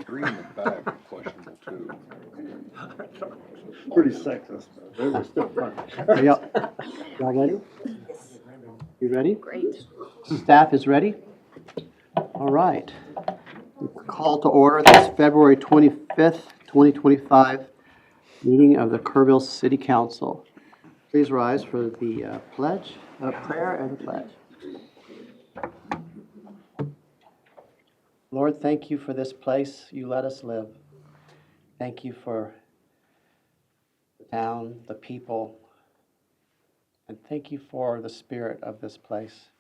Three in the back are questionable too. Pretty sexist, but they were still fun. Are y'all ready? You ready? Great. Staff is ready? All right. Call to order this February 25th, 2025 meeting of the Kerrville City Council. Please rise for the pledge, prayer and the pledge. Lord, thank you for this place you let us live. Thank you for the town, the people, and thank you for the spirit of this place.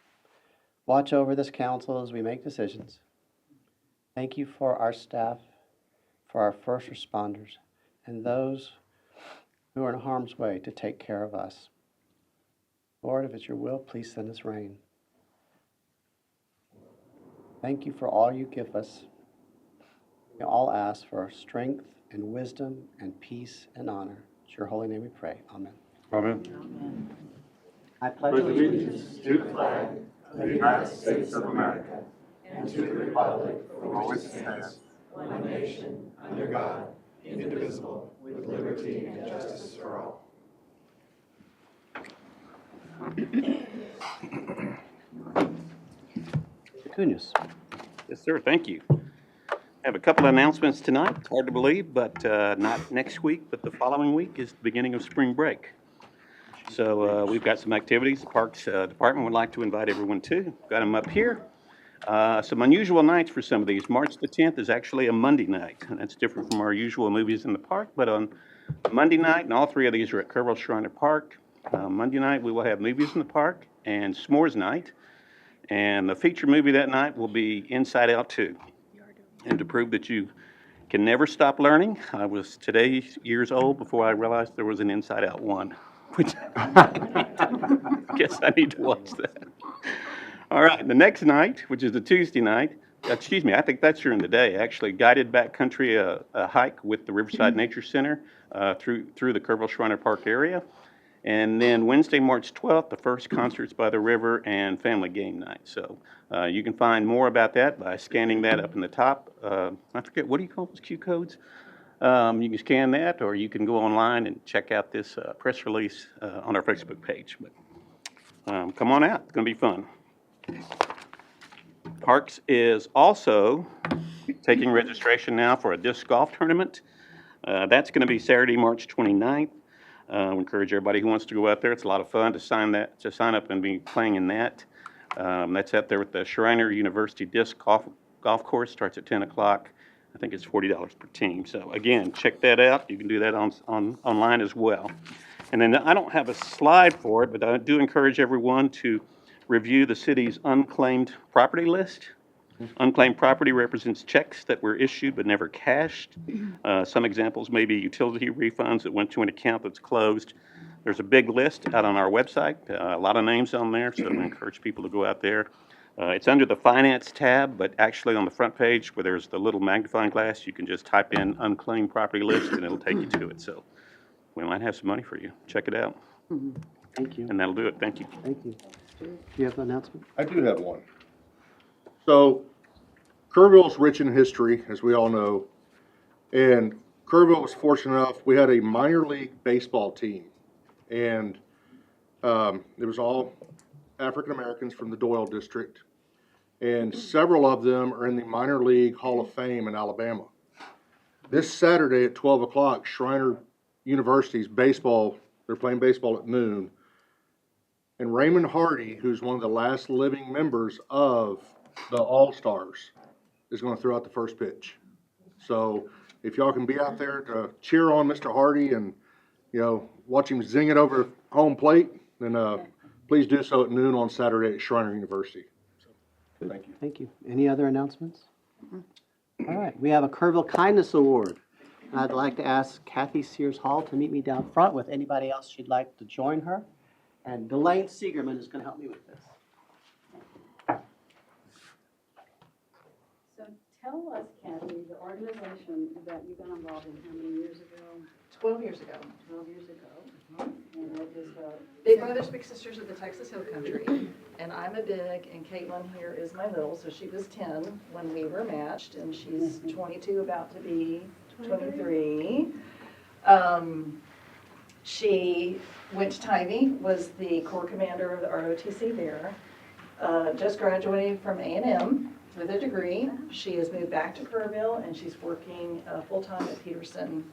Watch over this council as we make decisions. Thank you for our staff, for our first responders, and those who are in harm's way to take care of us. Lord, if it's your will, please send us rain. Thank you for all you give us. We all ask for strength and wisdom and peace and honor. It's your holy name we pray. Amen. Amen. I pledge allegiance to the flag of the United States of America and to the republic for which it stands, one nation, under God, indivisible, with liberty and justice for all. Kunis. Yes, sir. Thank you. I have a couple of announcements tonight. It's hard to believe, but not next week, but the following week is the beginning of spring break. So we've got some activities the Parks Department would like to invite everyone to. Got them up here. Some unusual nights for some of these. March the 10th is actually a Monday night, and that's different from our usual movies in the park. But on Monday night, and all three of these are at Kerrville Shriner Park, Monday night we will have movies in the park and s'mores night. And the feature movie that night will be Inside Out 2. And to prove that you can never stop learning, I was today years old before I realized there was an Inside Out 1, which I guess I need to watch that. All right, the next night, which is a Tuesday night, excuse me, I think that's during the day, actually, guided backcountry a hike with the Riverside Nature Center through the Kerrville Shriner Park area. And then Wednesday, March 12th, the first Concerts by the River and Family Game Night. So you can find more about that by scanning that up in the top. I forget, what do you call those Q codes? You can scan that, or you can go online and check out this press release on our Facebook page. But come on out. It's going to be fun. Parks is also taking registration now for a disc golf tournament. That's going to be Saturday, March 29th. We encourage everybody who wants to go out there. It's a lot of fun to sign up and be playing in that. That's out there at the Shriner University Disc Golf Course. Starts at 10 o'clock. I think it's $40 per team. So again, check that out. You can do that online as well. And then I don't have a slide for it, but I do encourage everyone to review the city's unclaimed property list. Unclaimed property represents checks that were issued but never cashed. Some examples may be utility refunds that went to an account that's closed. There's a big list out on our website, a lot of names on there, so I encourage people to go out there. It's under the Finance tab, but actually on the front page where there's the little magnifying glass, you can just type in unclaimed property list and it'll take you to it. So we might have some money for you. Check it out. Thank you. And that'll do it. Thank you. Thank you. Do you have an announcement? I do have one. So Kerrville's rich in history, as we all know, and Kerrville was fortunate enough, we had a minor league baseball team, and it was all African Americans from the Doyle district, and several of them are in the minor league Hall of Fame in Alabama. This Saturday at 12 o'clock, Shriner University's baseball, they're playing baseball at noon, and Raymond Hardy, who's one of the last living members of the All-Stars, is going to throw out the first pitch. So if y'all can be out there to cheer on Mr. Hardy and, watch him zing it over home plate, then please do so at noon on Saturday at Shriner University. So, thank you. Thank you. Any other announcements? All right, we have a Kerrville Kindness Award. I'd like to ask Kathy Sears Hall to meet me down front with anybody else she'd like to join her. And Delane Siegerman is going to help me with this. So tell us, Kathy, the organization that you got involved in how many years ago? 12 years ago. 12 years ago. And what is the? Big Brothers Big Sisters of the Texas Hill Country, and I'm a big, and Caitlin here is my little, so she was 10 when we were matched, and she's 22, about to be 23. She went to Tybee, was the Corps Commander of the ROTC there, just graduated from A&M with a degree. She has moved back to Kerrville, and she's working full-time at Peterson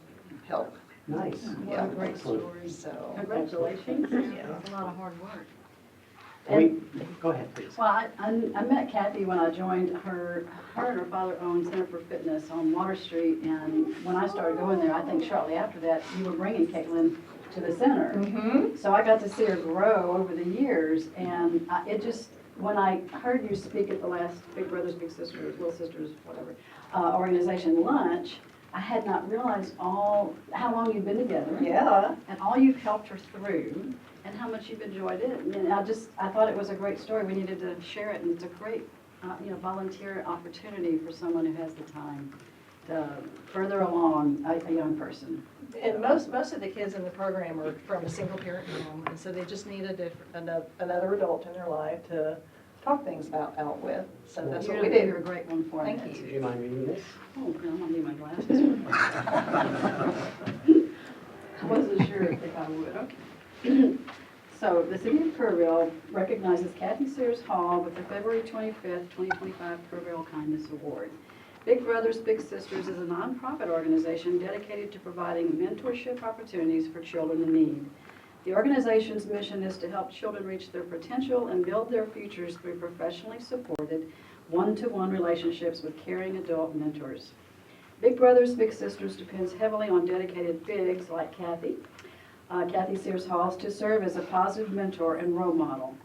Health. Nice. Yeah. Great Excellent. story, So, congratulations. Yeah. It's a lot of hard work. Go ahead, please. Well, I met Kathy when I joined her and her father owned Center for Fitness on Water Street, and when I started going there, I think shortly after that, you were bringing Caitlin to the center. Mm-hmm. So I got to see her grow over the years, and it just, when I heard you speak at the last Big Brothers Big Sisters, Little Sisters, whatever, organization lunch, I had not realized how long you've been together. Yeah. And all you've helped her through, and how much you've enjoyed it. And I thought it was a great story. We needed to share it, and it's a great, volunteer opportunity for someone who has the time to further along a young person. And most of the kids in the program are from a single parent home, and so they just need another adult in their life to talk things out with. So that's what we You're a do. great one for Thank that. you. Do you mind reading this? Oh, no, I'm gonna need my glasses. I wasn't sure if I would, okay. So, the City of Kerrville recognizes Kathy Sears Hall with the February 25th, 2025 Kerrville Kindness Award. Big Brothers Big Sisters is a nonprofit organization dedicated to providing mentorship opportunities for children in need. The organization's mission is to help children reach their potential and build their futures through professionally supported, one-to-one relationships with caring adult mentors. Big Brothers Big Sisters depends heavily on dedicated bigs like Kathy Sears Halls, to serve as a positive mentor and role model.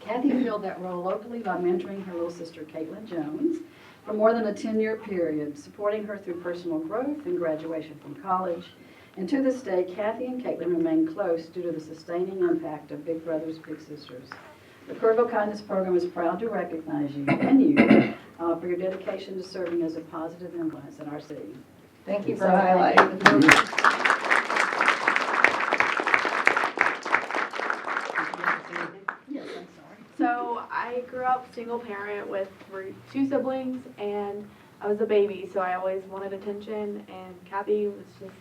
Kathy filled that role locally by mentoring her little sister Caitlin Jones for more than a 10-year period, supporting her through personal growth and graduation from college. And to this day, Kathy and Caitlin remain close due to the sustaining impact of Big Brothers Big Sisters. The Kerrville Kindness Program is proud to recognize you and you for your dedication to serving as a positive influence in our city. Thank you for So, highlighting. Yes, I'm sorry. So I grew up single parent with two siblings, and I was a baby, so I always wanted attention, and Kathy was just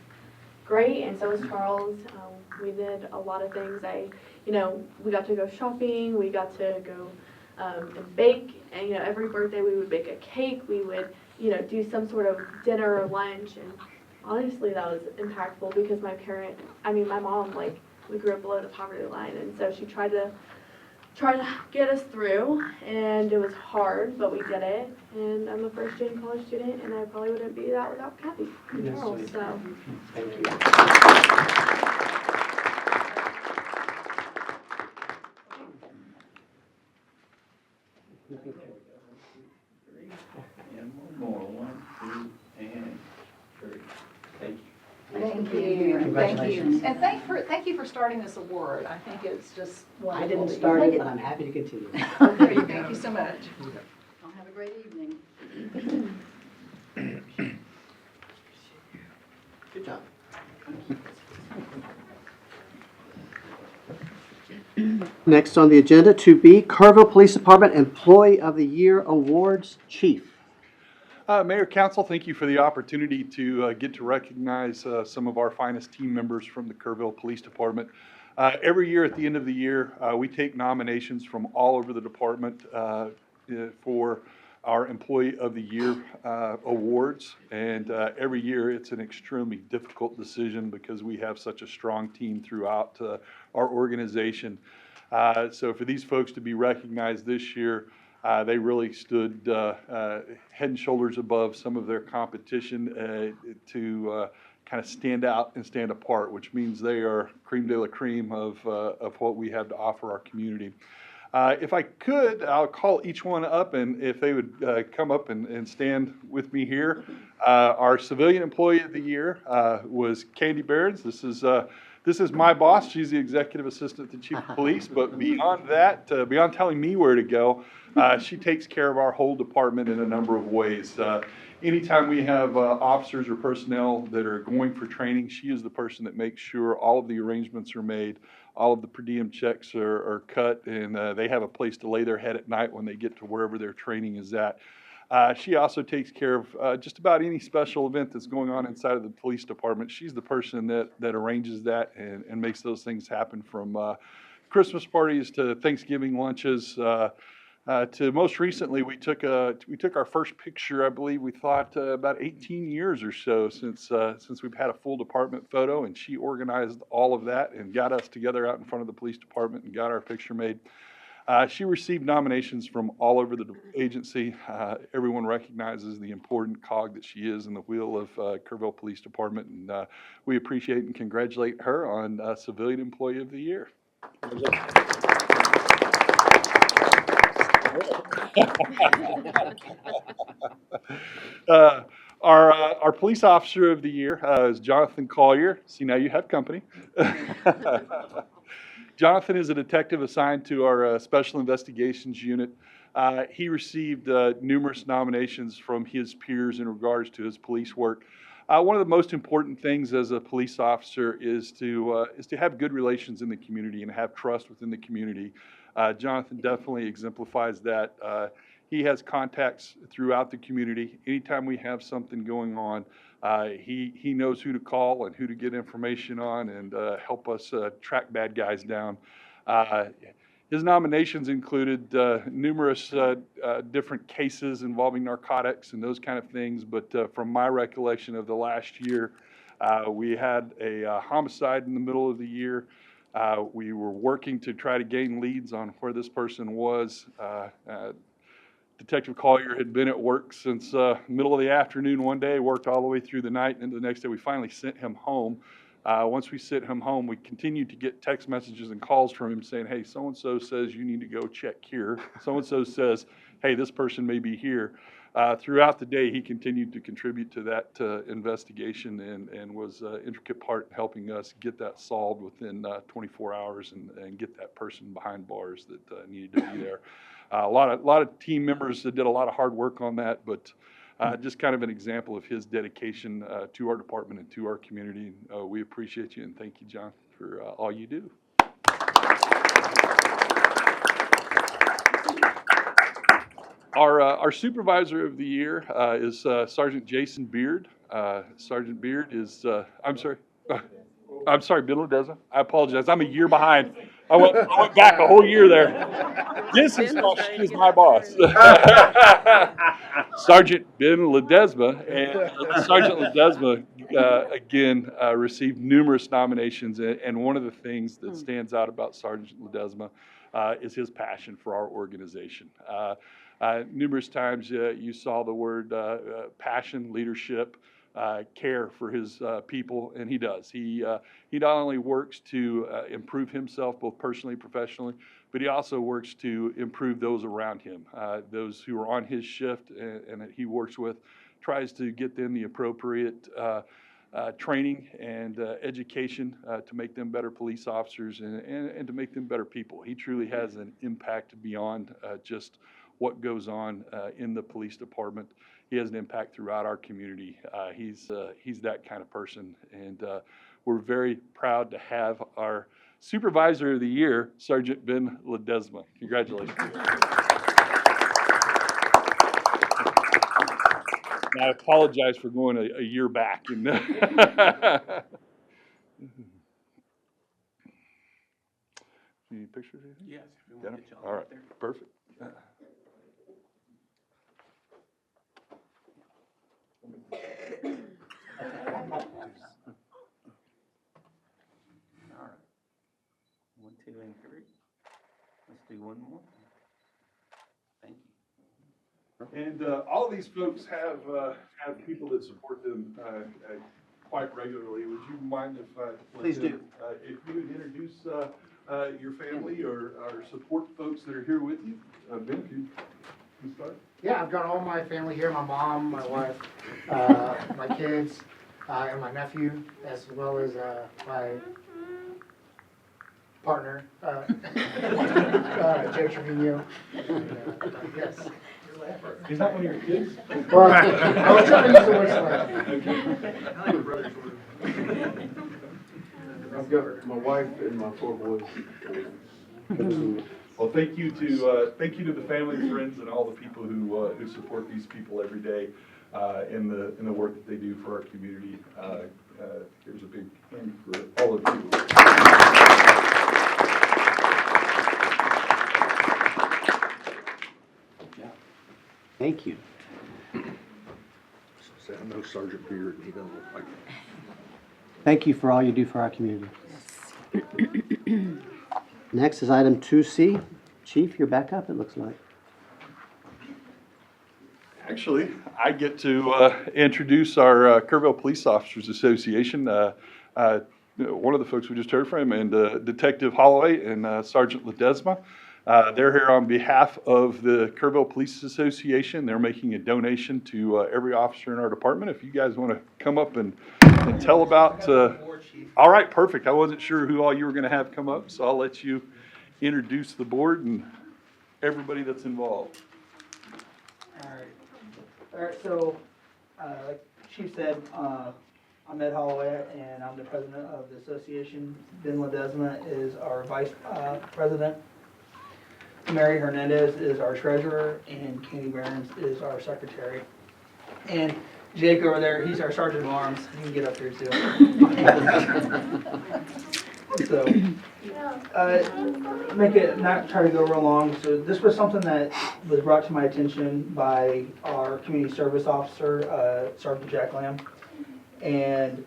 great, and so was Charles. We did a lot of things. We got to go shopping, we got to go and bake, and every birthday we would bake a cake, we would do some sort of dinner or lunch, and honestly that was impactful because my mom, we grew up below the poverty line, and so she tried to get us through, and it was hard, but we did it. And I'm a first-gen college student, and I probably wouldn't be that without Kathy and Yes, Charles. sweet. So Thank you. And one more, 1, 2, and 3. Thank you. Thank you. Thank Congratulations. you. And thank you for starting this award. I think it's just wonderful. I didn't that you start take it, but I'm happy to continue. Thank you so much. I'll have a great evening. Good job. Next on the agenda, 2B, Kerrville Police Department Employee of the Year Awards, Chief. Mayor, Council, thank you for the opportunity to get to recognize some of our finest team members from the Kerrville Police Department. Every year at the end of the year, we take nominations from all over the department for our Employee of the Year awards. And every year it's an extremely difficult decision because we have such a strong team throughout our organization. So for these folks to be recognized this year, they really stood head and shoulders above some of their competition to kind of stand out and stand apart, which means they are creme de la creme of what we have to offer our community. If I could, I'll call each one up, and if they would come up and stand with me here. Our Civilian Employee of the Year was Candy Behrens. This is This is my boss. She's the executive assistant to chief of police. But beyond that, beyond telling me where to go, she takes care of our whole department in a number of ways. Anytime we have officers or personnel that are going for training, she is the person that makes sure all of the arrangements are made, all of the per diem checks are cut, and they have a place to lay their head at night when they get to wherever their training is at. She also takes care of just about any special event that's going on inside of the police department. She's the person that arranges that and makes those things happen, from Christmas parties to Thanksgiving lunches. To most recently, we took our first picture, I believe we thought about 18 years or so since we've had a full department photo, and she organized all of that and got us together out in front of the police department and got our picture made. She received nominations from all over the agency. Everyone recognizes the important cog that she is in the wheel of Kerrville Police Department, and we appreciate and congratulate her on Civilian Employee of the Year. Our police officer of the year is Jonathan Collier. See, now you have company. Jonathan is a detective assigned to our Special Investigations Unit. He received numerous nominations from his peers in regards to his police work. One of the most important things as a police officer is to have good relations in the community and have trust within the community. Jonathan definitely exemplifies that. He has contacts throughout the community. Anytime we have something going on, he knows who to call and who to get information on and help us track bad guys down. His nominations included numerous different cases involving narcotics and those kind of things, but from my recollection of the last year, we had a homicide in the middle of the year. We were working to try to gain leads on where this person was. Detective Collier had been at work since middle of the afternoon one day, worked all the way through the night, and the next day we finally sent him home. Once we sent him home, we continued to get text messages and calls from him saying, hey, so-and-so says you need to go check here. So-and-so says, hey, this person may be here. Throughout the day, he continued to contribute to that investigation and was an intricate part in helping us get that solved within 24 hours and get that person behind bars that needed to be there. A lot of team members that did a lot of hard work on that, but just kind of an example of his dedication to our department and to our community. We appreciate you and thank you, John, for all you do. Our supervisor of the year is Sergeant Jason Beard. Sergeant Beard is, I'm sorry, Ben Ledesma. I apologize. I'm a year behind. I went back a whole year there. This is my boss. Sergeant Ben Ledesma. And Sergeant Ledesma, again, received numerous nominations. And one of the things that stands out about Sergeant Ledesma is his passion for our organization. Numerous times you saw the word passion, leadership, care for his people, and he does. He not only works to improve himself both personally and professionally, but he also works to improve those around him, those who are on his shift and that he works with, tries to get them the appropriate training and education to make them better police officers and to make them better people. He truly has an impact beyond just what goes on in the police department. He has an impact throughout our community. He's that kind of person, and we're very proud to have our Supervisor of the Year, Sergeant Ben Ledesma. Congratulations. And I apologize for going a year back. Any pictures? Yes, if you Got want to 'em? get y'all All right, up there. perfect. All right. 1, 2, and 3. Let's do one more. Thank you. And all of these folks have people that support them quite regularly. Would you mind if Please do. If you would introduce your family or support folks that are here with you? Ben, if you can start. Yeah, I've got all my family here, my mom, my wife, my kids, and my nephew, as well as my partner, Joe Trevino. Yes. Is that one of your kids? Well, I was trying to use the word select. I've got my wife and my 4 boys. Well, thank you to the family, friends, and all the people who support these people every day in the work that they do for our community. Here's a big hand for all of you. Thank you. Say, I know Sergeant Beard, and he doesn't look like it. Thank you for all you do for our community. Next is item 2C. Chief, you're back up, it looks like. Actually, I get to introduce our Kerrville Police Officers Association. One of the folks we just heard from, and Detective Holloway and Sergeant Ledesma. They're here on behalf of the Kerrville Police Association. They're making a donation to every officer in our department. If you guys want to come up and tell about. All right, perfect. I wasn't sure who all you were going to have come up, so I'll let you introduce the board and everybody that's involved. All right, so, like Chief said, I'm Ed Holloway, and I'm the president of the association. Ben Ledesma is our vice president. Mary Hernandez is our treasurer, and Candy Behrens is our secretary. And Jake over there, he's our sergeant of arms. He can get up here too. So, make it not try to go real long. So this was something that was brought to my attention by our community service officer, Sergeant Jack Lamb. And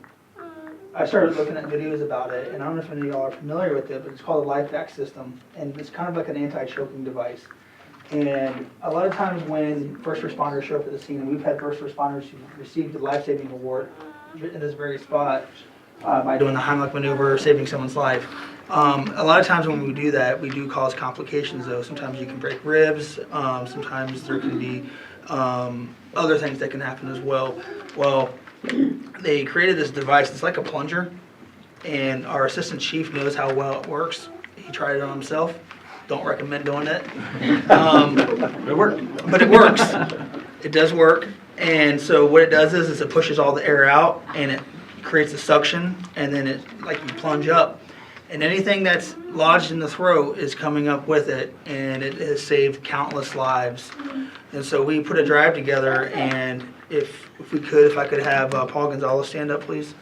I started looking at videos about it, and I don't know if any of y'all are familiar with it, but it's called a LifeVac system, and it's kind of like an anti-choking device. And a lot of times when first responders show up at the scene, and we've had first responders who received the life-saving award in this very spot by doing the Heimlich maneuver, saving someone's life. A lot of times when we do that, we do cause complications though. Sometimes you can break ribs, sometimes there can be other things that can happen as well. Well, they created this device, it's like a plunger, and our assistant chief knows how well it works. He tried it on himself. Don't recommend doing it. It worked. But it works. It does work. And so what it does is it pushes all the air out, and it creates a suction, and then it, like you plunge up. And anything that's lodged in the throat is coming up with it, and it has saved countless lives. And so we put a drive together, and if I could have Paul Gonzalez stand up, please.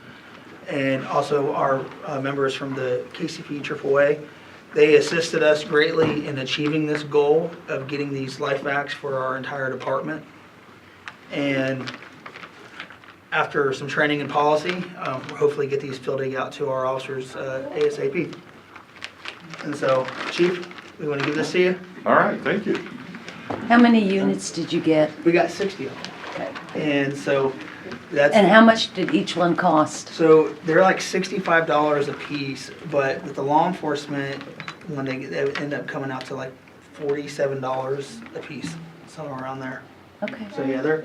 And also our members from the KCP AAA. They assisted us greatly in achieving this goal of getting these LifeVacs for our entire department. And after some training and policy, we'll hopefully get these filled out to our officers ASAP. And so, Chief, we want to give this to you. All right, thank you. How many units did you get? We got 60 of them. Okay. And so that's. And how much did each one cost? So they're like $65 a piece, but with the law enforcement, when they end up coming out to like $47 a piece, somewhere around there. Okay. So yeah, they're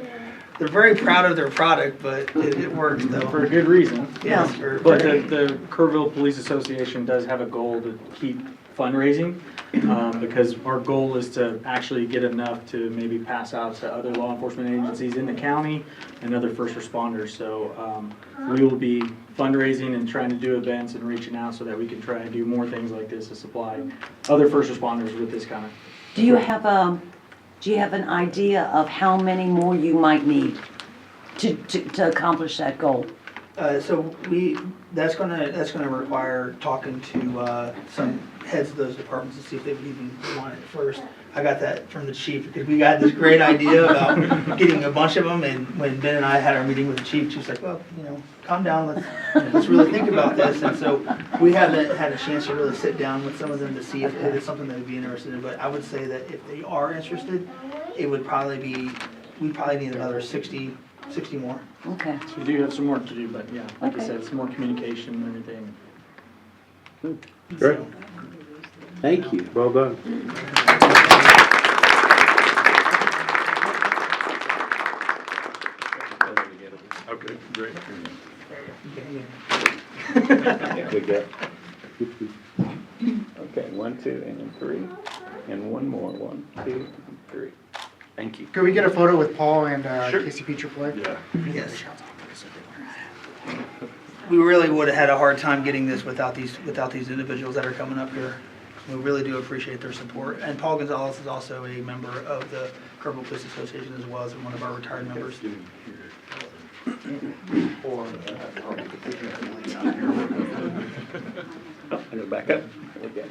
very proud of their product, but it works though. For a good reason. Yes. But the Kerrville Police Association does have a goal to keep fundraising, because our goal is to actually get enough to maybe pass out to other law enforcement agencies in the county and other first responders. So we will be fundraising and trying to do events and reaching out so that we can try and do more things like this to supply other first responders with this kind of. Do you have an idea of how many more you might need to accomplish that goal? So that's gonna require talking to some heads of those departments to see if they would even want it first. I got that from the chief because we got this great idea about getting a bunch of them, and when Ben and I had our meeting with the chief, was like, well, calm down, let's really think about this. And so we haven't had a chance to really sit down with some of them to see if it is something that would be interested in. But I would say that if they are interested, it would probably be, we'd probably need another 60 more. Okay. So we do have some work to do, but yeah, like I Okay. said, some more communication and everything. Great. Thank you. Well done. Okay, great. Good guy. Okay, 1, 2, and 3. And one more, 1, 2, and 3. Thank you. Could we get a photo with Paul and Sure. Casey Petriflay? Yeah. Yes. We really would have had a hard time getting this without these individuals that are coming up here. We really do appreciate their support. And Paul Gonzalez is also a member of the Kerrville Police Association as well as one of our retired members. Oh, I go back up. Okay.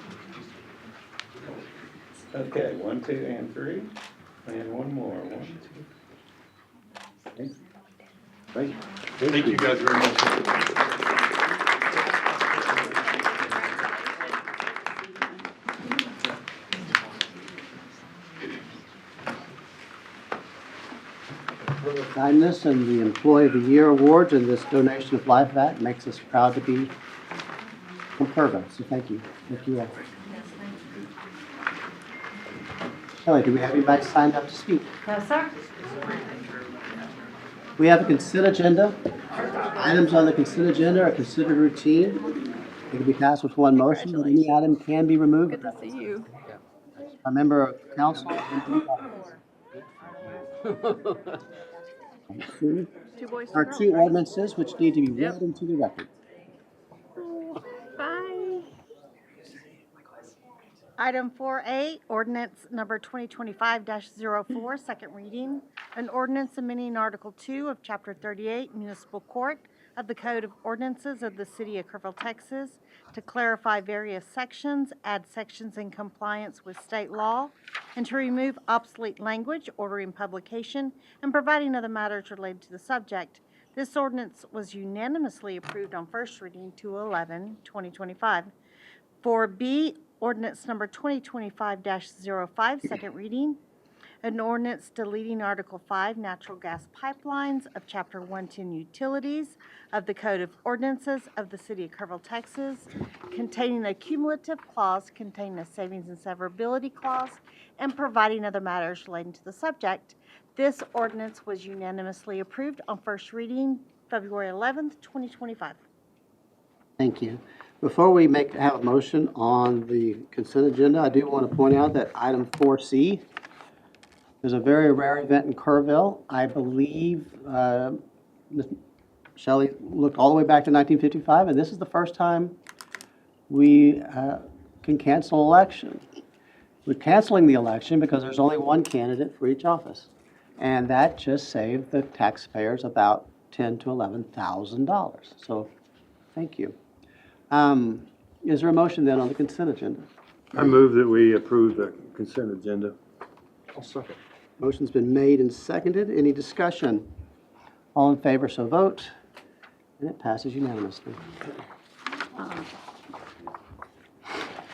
Okay, 1, 2, and 3. And one more, 1, 2. Okay. Great. Thank you guys very much. For the kindness and the Employee of the Year awards and this donation of Life Act makes us proud to be from Kerrville. So thank you. Thank you all. Shelley, do we have anybody signed up to speak? No, sir. We have a consent agenda. Items on the consent agenda are considered routine. They can be passed with one motion, but any item can be removed. Good to see you. A member of council. Two boys. Our two ordinances which need to be read into the record. Bye. Item 4A, ordinance number 2025-04, second reading. An ordinance amending Article 2 of Chapter 38 Municipal Court of the Code of Ordinances of the City of Kerrville, Texas, to clarify various sections, add sections in compliance with state law, and to remove obsolete language, ordering publication, and providing other matters related to the subject. This ordinance was unanimously approved on first reading 2/11/2025. 4B, ordinance number 2025-05, second reading. An ordinance deleting Article 5, Natural Gas Pipelines of Chapter 110 Utilities of the Code of Ordinances of the City of Kerrville, Texas, containing a cumulative clause containing a savings and severability clause, and providing other matters relating to the subject. This ordinance was unanimously approved on first reading February 11th, 2025. Thank you. Before we have a motion on the consent agenda, I do want to point out that item 4C is a very rare event in Kerrville. I believe Ms. Shelley looked all the way back to 1955, and this is the first time we can cancel an election. We're canceling the election because there's only one candidate for each office, and that just saved the taxpayers about $10,000 to $11,000. So, thank you. Is there a motion then on the consent agenda? I move that we approve the consent agenda. I'll second. Motion's been made and seconded. Any discussion? All in favor, so vote. And it passes unanimously.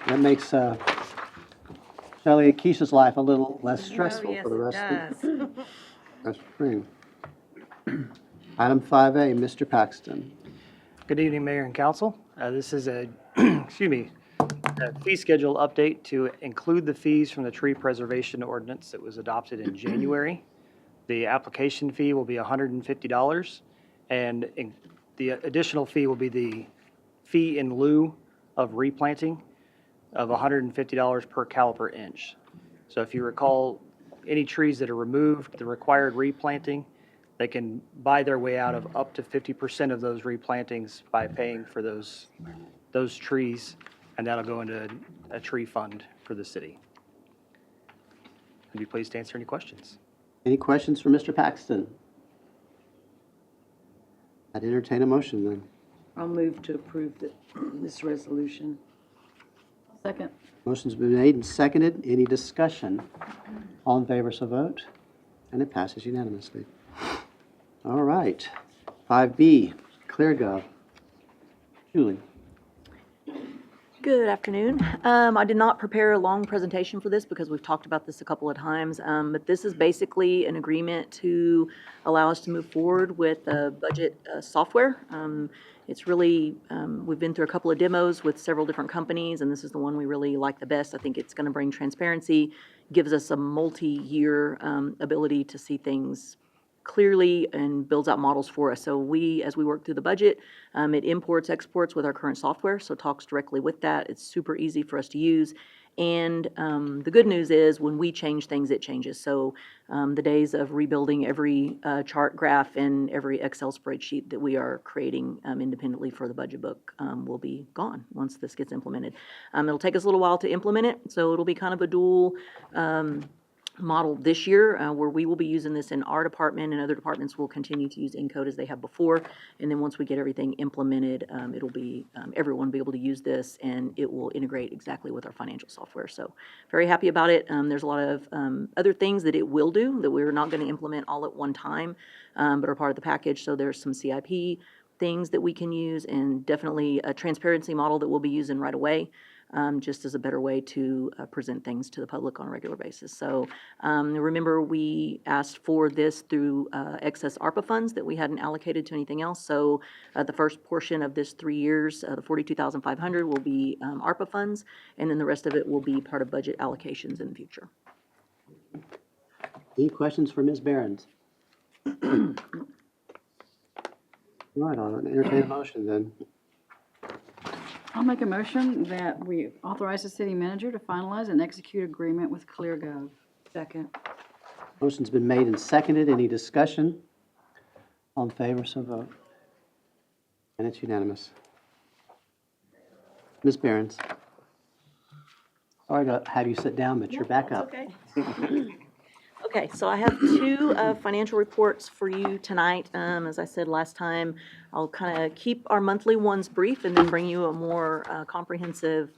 That makes Shelley and Keisha's life a little less stressful for the rest of the spring. Item 5A, Mr. Paxton. Good evening, Mayor and Council. This is a, excuse me, a fee schedule update to include the fees from the tree preservation ordinance that was adopted in January. The application fee will be $150, and the additional fee will be the fee in lieu of replanting of $150 per caliper inch. So if you recall, any trees that are removed, the required replanting, they can buy their way out of up to 50% of those replantings by paying for those trees, and that'll go into a tree fund for the city. I'd be pleased to answer any questions. Any questions for Mr. Paxton? I'd entertain a motion then. I'll move to approve this resolution. Second. Motion's been made and seconded. Any discussion? All in favor, so vote. And it passes unanimously. All right. 5B, ClearGov. Julie. Good afternoon. I did not prepare a long presentation for this because we've talked about this a couple of times, but this is basically an agreement to allow us to move forward with budget software. It's really, we've been through a couple of demos with several different companies, and this is the one we really like the best. I think it's going to bring transparency, gives us a multi-year ability to see things clearly and builds out models for us. So we, as we work through the budget, it imports, exports with our current software, so talks directly with that. It's super easy for us to use. And the good news is when we change things, it changes. So the days of rebuilding every chart graph and every Excel spreadsheet that we are creating independently for the budget book will be gone once this gets implemented. It'll take us a little while to implement it, so it'll be kind of a dual model this year where we will be using this in our department, and other departments will continue to use Encode as they have before. And then once we get everything implemented, it'll be everyone will be able to use this, and it will integrate exactly with our financial software. So very happy about it. There's a lot of other things that it will do that we're not going to implement all at one time, but are part of the package. So there's some CIP things that we can use, and definitely a transparency model that we'll be using right away. Just as a better way to present things to the public on a regular basis. So remember, we asked for this through excess ARPA funds that we hadn't allocated to anything else. So the first portion of this 3 years, the $42,500 will be ARPA funds, and then the rest of it will be part of budget allocations in the future. Any questions for Ms. Behrens? All right, I'll entertain a motion then. I'll make a motion that we authorize the city manager to finalize and execute agreement with ClearGov. Second. Motion's been made and seconded. Any discussion? All in favor, so vote. And it's unanimous. Ms. Behrens. Sorry to have you sit down, but you're back up. Okay. Okay, so I have two financial reports for you tonight. As I said last time, I'll kind of keep our monthly ones brief and then bring you a more comprehensive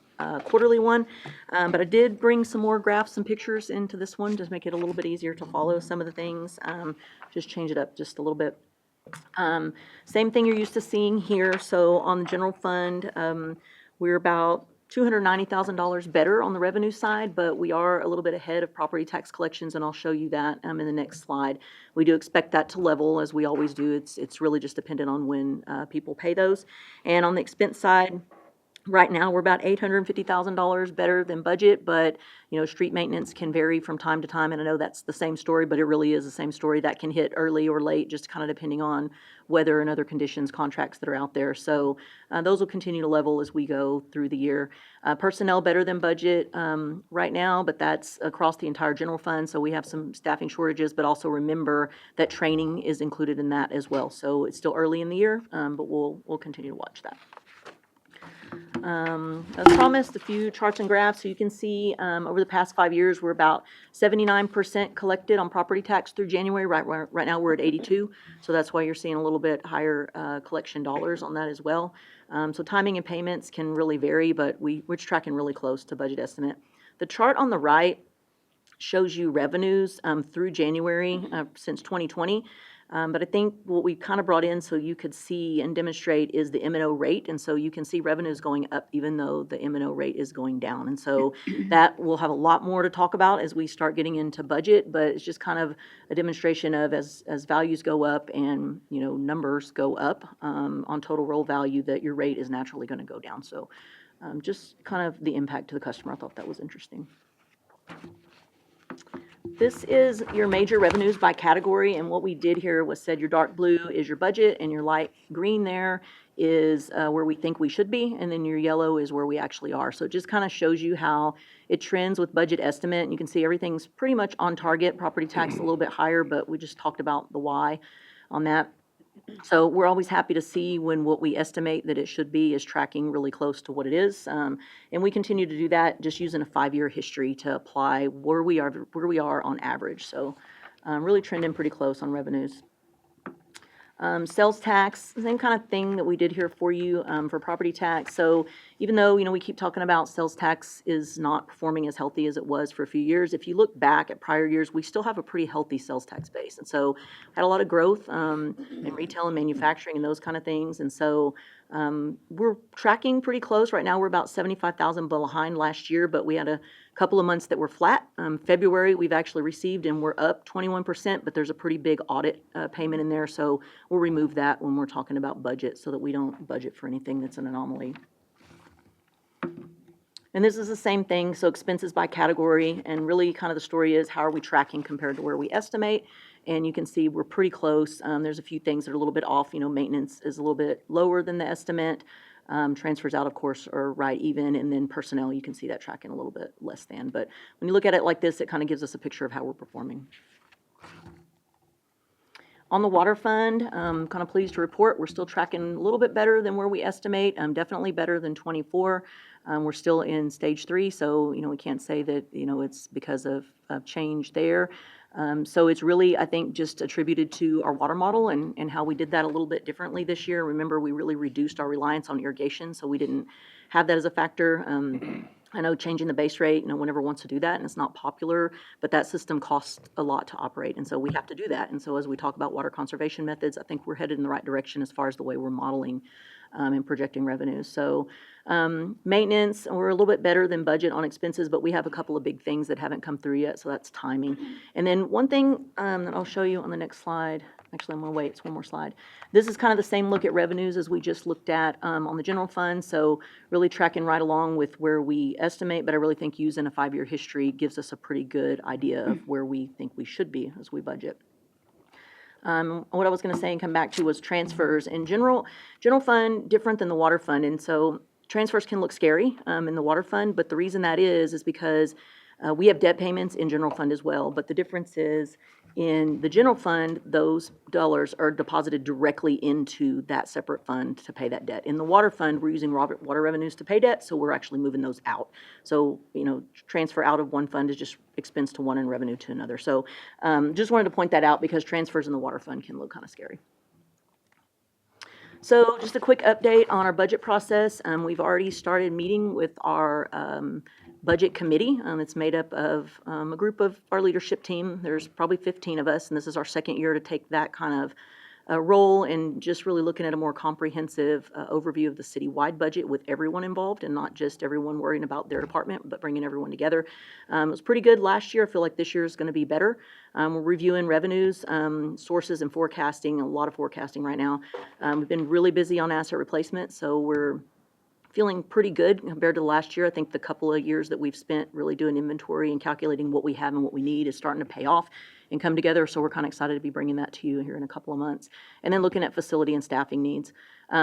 quarterly one. But I did bring some more graphs and pictures into this one to make it a little bit easier to follow some of the things. Just change it up just a little bit. Same thing you're used to seeing here. So on the general fund, we're about $290,000 better on the revenue side, but we are a little bit ahead of property tax collections, and I'll show you that in the next slide. We do expect that to level, as we always do. It's really just dependent on when people pay those. And on the expense side, right now, we're about $850,000 better than budget, but, you know, street maintenance can vary from time to time, and I know that's the same story, but it really is the same story. That can hit early or late, just kind of depending on weather and other conditions, contracts that are out there. So those will continue to level as we go through the year. Personnel better than budget right now, but that's across the entire general fund, so we have some staffing shortages, but also remember that training is included in that as well. So it's still early in the year, but we'll continue to watch that. As promised, a few charts and graphs so you can see over the past 5 years we're about 79% collected on property tax through January. Right now we're at 82, so that's why you're seeing a little bit higher collection dollars on that as well. So timing and payments can really vary, but we're tracking really close to budget estimate. The chart on the right shows you revenues through January since 2020. But I think what we kind of brought in so you could see and demonstrate is the M&O rate. And so you can see revenues going up even though the M&O rate is going down. And so that we'll have a lot more to talk about as we start getting into budget. But it's just kind of a demonstration of as values go up and, you know, numbers go up on total roll value, that your rate is naturally going to go down. So just kind of the impact to the customer. I thought that was interesting. This is your major revenues by category, and what we did here was said your dark blue is your budget and your light green there is where we think we should be, and then your yellow is where we actually are. So it just kind of shows you how it trends with budget estimate, and you can see everything's pretty much on target. Property tax a little bit higher, but we just talked about the why on that. So we're always happy to see when what we estimate that it should be is tracking really close to what it is. And we continue to do that just using a 5-year history to apply where we are on average. So really trending pretty close on revenues. Sales tax, same kind of thing that we did here for you for property tax. So even though, you know, we keep talking about sales tax is not performing as healthy as it was for a few years, if you look back at prior years, we still have a pretty healthy sales tax base. And so had a lot of growth in retail and manufacturing and those kind of things. And so we're tracking pretty close. Right now we're about 75,000 behind last year, but we had a couple of months that were flat. February we've actually received and we're up 21%, but there's a pretty big audit payment in there. So we'll remove that when we're talking about budget so that we don't budget for anything that's an anomaly. And this is the same thing, so expenses by category, and really kind of the story is how are we tracking compared to where we estimate? And you can see we're pretty close. There's a few things that are a little bit off. Maintenance is a little bit lower than the estimate. Transfers out, of course, are right even, and then personnel, you can see that tracking a little bit less than. But when you look at it like this, it kind of gives us a picture of how we're performing. On the water fund, I'm kind of pleased to report we're still tracking a little bit better than where we estimate, definitely better than 24. We're still in stage 3, so, we can't say that, it's because of change there. So it's really, I think, just attributed to our water model and how we did that a little bit differently this year. Remember, we really reduced our reliance on irrigation, so we didn't have that as a factor. I know changing the base rate, no one ever wants to do that, and it's not popular, but that system costs a lot to operate, and so we have to do that. And so as we talk about water conservation methods, I think we're headed in the right direction as far as the way we're modeling and projecting revenues. So maintenance, we're a little bit better than budget on expenses, but we have a couple of big things that haven't come through yet, so that's timing. And then one thing that I'll show you on the next slide, actually I'm gonna wait, it's one more slide. This is kind of the same look at revenues as we just looked at on the general fund, so really tracking right along with where we estimate, but I really think using a 5-year history gives us a pretty good idea of where we think we should be as we budget. What I was going to say and come back to was transfers. In general fund, different than the water fund, and so transfers can look scary in the water fund, but the reason that is because we have debt payments in general fund as well, but the difference is in the general fund, those dollars are deposited directly into that separate fund to pay that debt. In the water fund, we're using water revenues to pay debt, so we're actually moving those out. So, transfer out of one fund is just expense to one and revenue to another. So just wanted to point that out because transfers in the water fund can look kind of scary. So just a quick update on our budget process. We've already started meeting with our budget committee. It's made up of a group of our leadership team. There's probably 15 of us, and this is our second year to take that kind of role and just really looking at a more comprehensive overview of the citywide budget with everyone involved and not just everyone worrying about their department, but bringing everyone together. It was pretty good last year. I feel like this year is going to be better. We're reviewing revenues, sources, and forecasting, a lot of forecasting right now. We've been really busy on asset replacement, so we're feeling pretty good compared to last year. I think the couple of years that we've spent really doing inventory and calculating what we have and what we need is starting to pay off and come together. So we're kind of excited to be bringing that to you here in a couple of months. And then looking at facility and staffing needs.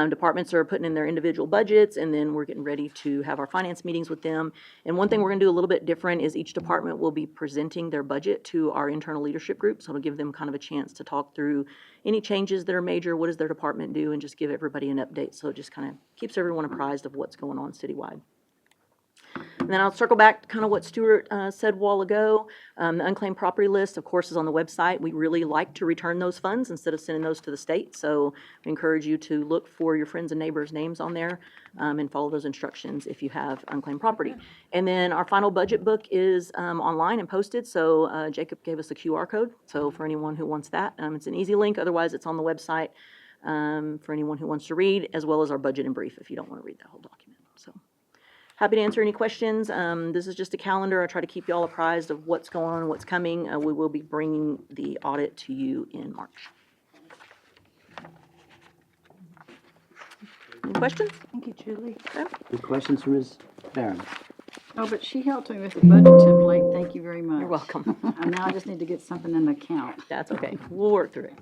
Departments are putting in their individual budgets, and then we're getting ready to have our finance meetings with them. And one thing we're going to do a little bit different is each department will be presenting their budget to our internal leadership group. So it'll give them kind of a chance to talk through any changes that are major, what does their department do, and just give everybody an update. So it just kind of keeps everyone apprised of what's going on citywide. And then I'll circle back to kind of what Stuart said a while ago. The unclaimed property list, of course, is on the website. We really like to return those funds instead of sending those to the state. So we encourage you to look for your friends and neighbors' names on there and follow those instructions if you have unclaimed property. And then our final budget book is online and posted. So Jacob gave us a QR code. So for anyone who wants that, it's an easy link. Otherwise, it's on the website for anyone who wants to read, as well as our budget and brief if you don't want to read that whole document. So. Happy to answer any questions. This is just a calendar. I try to keep you all apprised of what's going on and what's coming. We will be bringing the audit to you in March. Any questions? Thank you, Julie. Any questions for Ms. Barron? Oh, but she helped me with the budget template. Thank you very much. You're welcome. And now I just need to get something in the account. That's okay. We'll work through it.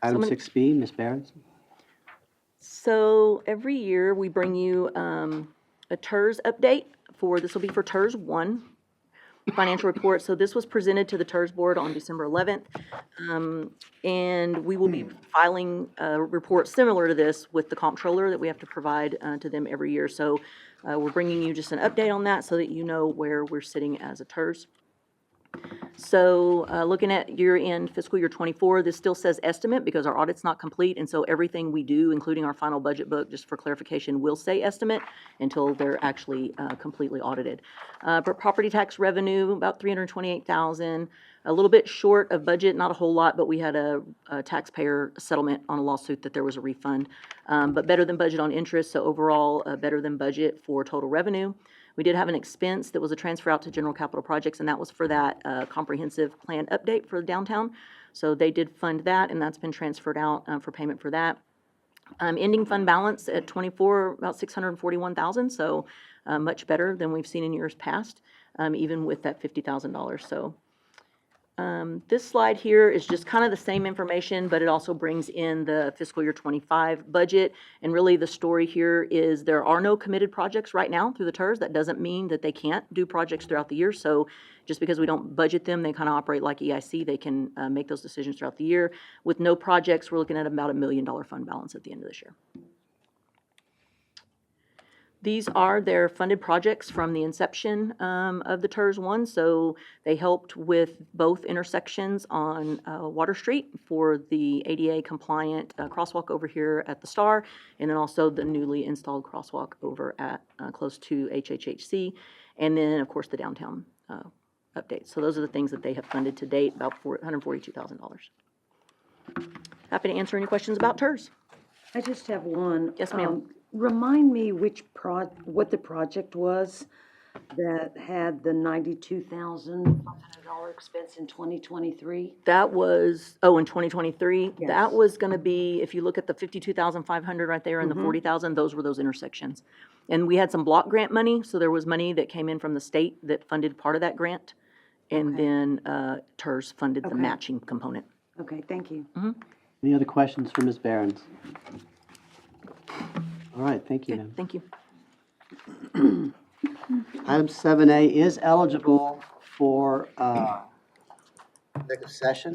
Item 6B, Ms. Barron? So every year we bring you a TERS update this will be for TERS 1 financial report. So this was presented to the TERS board on December 11th. And we will be filing a report similar to this with the comptroller that we have to provide to them every year. So we're bringing you just an update on that so that you know where we're sitting as a TERS. So looking at year-end fiscal year 24, this still says estimate because our audit's not complete, and so everything we do, including our final budget book, just for clarification, will say estimate until they're actually completely audited. But property tax revenue, about $328,000, a little bit short of budget, not a whole lot, but we had a taxpayer settlement on a lawsuit that there was a refund, but better than budget on interest, so overall better than budget for total revenue. We did have an expense that was a transfer out to general capital projects, and that was for that comprehensive plan update for downtown. So they did fund that, and that's been transferred out for payment for that. Ending fund balance at 24, about $641,000. So much better than we've seen in years past, even with that $50,000. So this slide here is just kind of the same information, but it also brings in the fiscal year 25 budget. And really the story here is there are no committed projects right now through the TERS. That doesn't mean that they can't do projects throughout the year. So just because we don't budget them, they kind of operate like EIC. They can make those decisions throughout the year. With no projects, we're looking at about $1 million fund balance at the end of this year. These are their funded projects from the inception of the TERS 1. So they helped with both intersections on Water Street for the ADA compliant crosswalk over here at the Star, and then also the newly installed crosswalk over at close to HHHC, and then of course the downtown updates. So those are the things that they have funded to date, about $142,000. Happy to answer any questions about TERS. I just have one. Yes, ma'am. Remind me what the project was that had the $92,500 expense in 2023? That was, in 2023, Yes. that was gonna be, if you look at the 52,500 right there and the 40,000, those were those intersections. And we had some block grant money, so there was money that came in from the state that funded part of that grant. And then TERS funded the Okay. matching component. Okay, thank you. Any other questions for Ms. Behrens? All right, thank you, Okay, ma'am. thank you. Item 7A is eligible for executive session.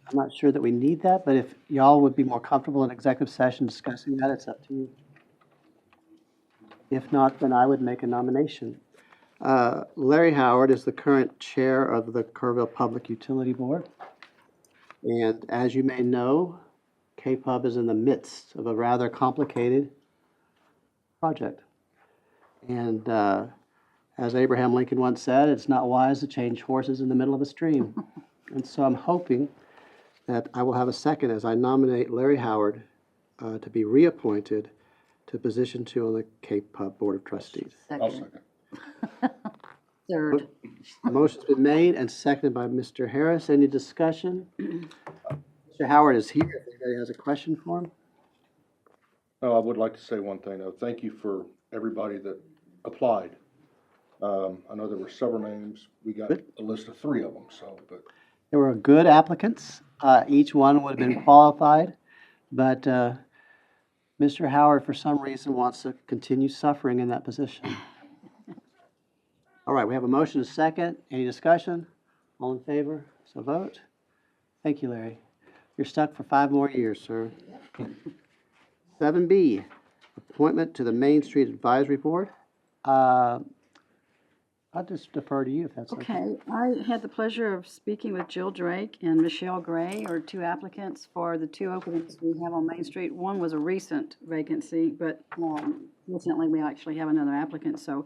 I'm not sure that we need that, but if y'all would be more comfortable in executive session discussing that, it's up to you. If not, then I would make a nomination. Larry Howard is the current chair of the Kerrville Public Utility Board. And as you may know, KPUB is in the midst of a rather complicated project. And as Abraham Lincoln once said, it's not wise to change horses in the middle of a stream. And so I'm hoping that I will have a second as I nominate Larry Howard to be reappointed to position 2 on the KPUB Board of Trustees. I'll second. Third. A motion's been made and seconded by Mr. Harris. Any discussion? Mr. Howard is here. If anybody has a question for him. I would like to say one thing, though. Thank you for everybody that applied. I know there were several names. We got a list of 3 of them, so, but There were good applicants. Each one would have been qualified, but Mr. Howard, for some reason, wants to continue suffering in that position. All right, we have a motion, a second. Any discussion? All in favor? So vote. Thank you, Larry. You're stuck for 5 more years, sir. 7B, appointment to the Main Street Advisory Board. I'll just defer to you if that's okay. Okay, I had the pleasure of speaking with Jill Drake and Michelle Gray, are 2 applicants for the 2 openings we have on Main Street. One was a recent vacancy, but fortunately, we actually have another applicant, so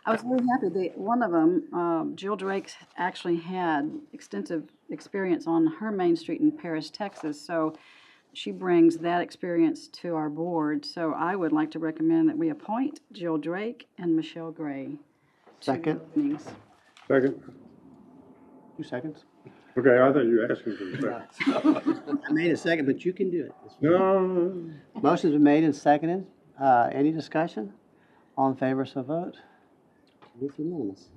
I was very happy. One of them, Jill Drake, actually had extensive experience on her Main Street in Paris, Texas, so she brings that experience to our board. So I would like to recommend that we appoint Jill Drake and Michelle Gray. Second. Second. 2 seconds. Okay, I thought you were asking for the second. I made a second, but you can do it. No. Motion's been made and seconded. Any discussion? All in favor, so vote. It's unanimous.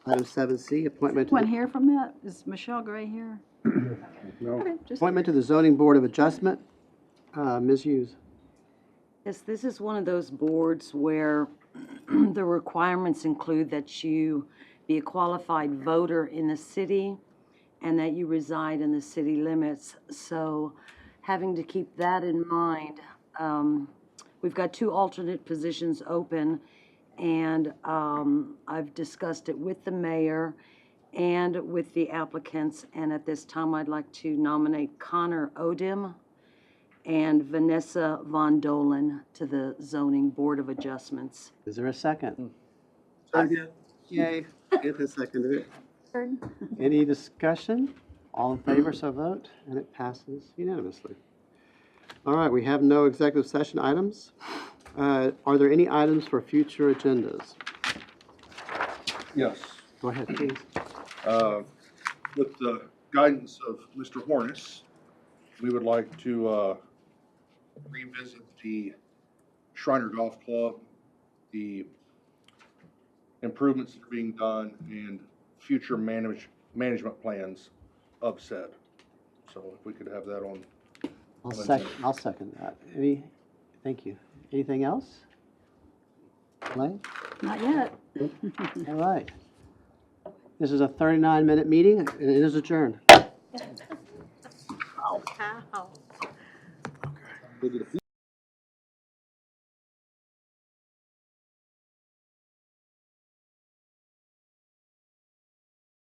Item 7C, appointment to Anyone here from that? Is Michelle Gray here? No. Okay, just appointment to the Zoning Board of Adjustment. Ms. Hughes. Yes, this is one of those boards where the requirements include that you be a qualified voter in the city and that you reside in the city limits. So having to keep that in mind, we've got 2 alternate positions open, and I've discussed it with the mayor and with the applicants, and at this time I'd like to nominate Connor Odim and Vanessa Von Dolan to the Zoning Board of Adjustments. Is there a second? Second. Yay. Get the second. Any discussion? All in favor, so vote, and it passes unanimously. All right, we have no executive session items. Are there any items for future agendas? yes. Go ahead, please. With the guidance of Mr. Hornis, we would like to revisit the Shriner Golf Club the improvements that are being done and future management plans of said. So if we could have that on. I'll second that. Thank you. Anything else? Elaine? Not yet. All right. This is a 39-minute meeting, and it is adjourned. Ow. Look at the